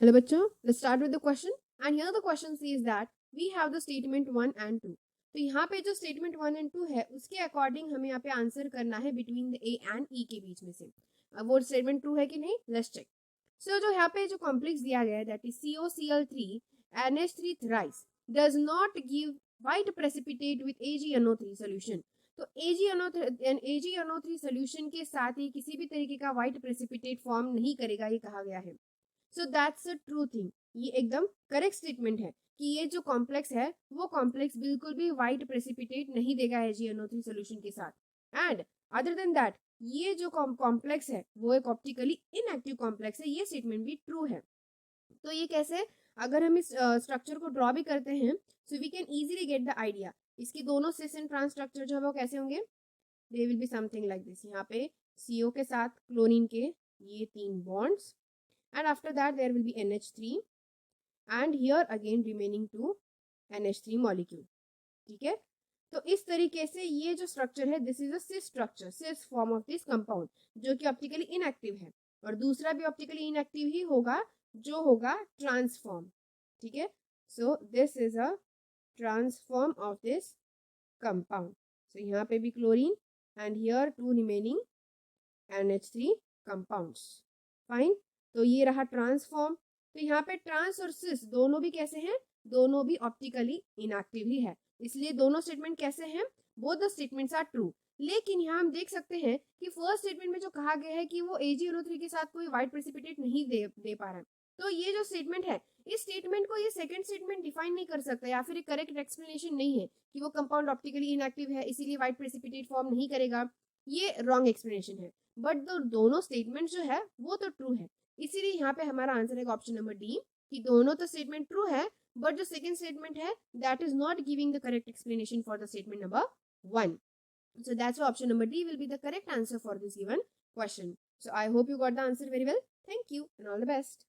Hello बच्चों, let's start with the question. And here the question says that we have the statement 1 and 2. तो यहाँ पे जो statement 1 and 2 है उसके अकॉर्डिंग हमें यहाँ पे आंसर करना है between the A and E के बीच में से. अब वो statement 2 है कि नहीं, let's check. So जो यहाँ पे जो complex दिया गया है that is COCl3 NH3 thrice does not give white precipitate with AgNO3 solution. तो AgNO3 solution के साथ ही किसी भी तरीके का white precipitate form नहीं करेगा, ये कहा गया है. So that's a true thing. ये एकदम करेक्ट स्टेटमेंट है कि ये जो कॉम्प्लेक्स है वो कॉम्प्लेक्स बिल्कुल भी व्हाइट प्रेसिपिटेट नहीं देगा HgNO3 सोल्यूशन के साथ. एंड अदर देन दैट ये जो कॉम्प्लेक्स है वो एक ऑप्टिकली इनएक्टिव कॉम्प्लेक्स है. ये स्टेटमेंट भी ट्रू है. तो ये कैसे, अगर हम इस स्ट्रक्चर को ड्रॉ भी करते हैं so we can easily get the idea. इसके दोनों सिस एंड ट्रांस स्ट्रक्चर जो है वो कैसे होंगे, they will be something like this. यहाँ पे CO के साथ क्लोरीन के ये 3 bonds and after that there will be NH3 and here again remaining 2 NH3 molecule. ठीक है, तो इस तरीके से ये जो स्ट्रक्चर है this is a cis structure, cis form of this compound जो कि ऑप्टिकली इनएक्टिव है. और दूसरा भी ऑप्टिकली इनएक्टिव ही होगा जो होगा ट्रांसफॉर्म. ठीक है, so this is a transform of this compound. So यहाँ पे भी chlorine and here 2 remaining NH3 compounds. Fine, तो ये रहा ट्रांसफॉर्म. तो यहाँ पे ट्रांस और सिस दोनों भी कैसे हैं, दोनों भी ऑप्टिकली इनएक्टिव ही है. इसलिए दोनों स्टेटमेंट कैसे हैं, both the statements are true. लेकिन यहाँ हम देख सकते हैं कि फर्स्ट स्टेटमेंट में जो कहा गया है कि वो AgNO3 के साथ कोई व्हाइट प्रेसिपिटेट नहीं दे पा रहा है. तो ये जो स्टेटमेंट है इस स्टेटमेंट को ये सेकंड स्टेटमेंट डिफाइन नहीं कर सकता या फिर एक करेक्ट एक्सप्लेनेशन नहीं है कि वो कंपाउंड ऑप्टिकली इनएक्टिव है इसीलिए व्हाइट प्रेसिपिटेट फॉर्म नहीं करेगा. ये रॉन्ग एक्सप्लेनेशन है. बट दोनों स्टेटमेंट जो है वो तो ट्रू है. इसीलिए यहाँ पे हमारा आंसर है ऑप्शन नंबर डी कि दोनों तो स्टेटमेंट ट्रू है बट जो सेकंड स्टेटमेंट है that is not giving the correct explanation for the statement number 1. So that's why option number D will be the correct answer for this given question. So I hope you got the answer very well. Thank you and all the best.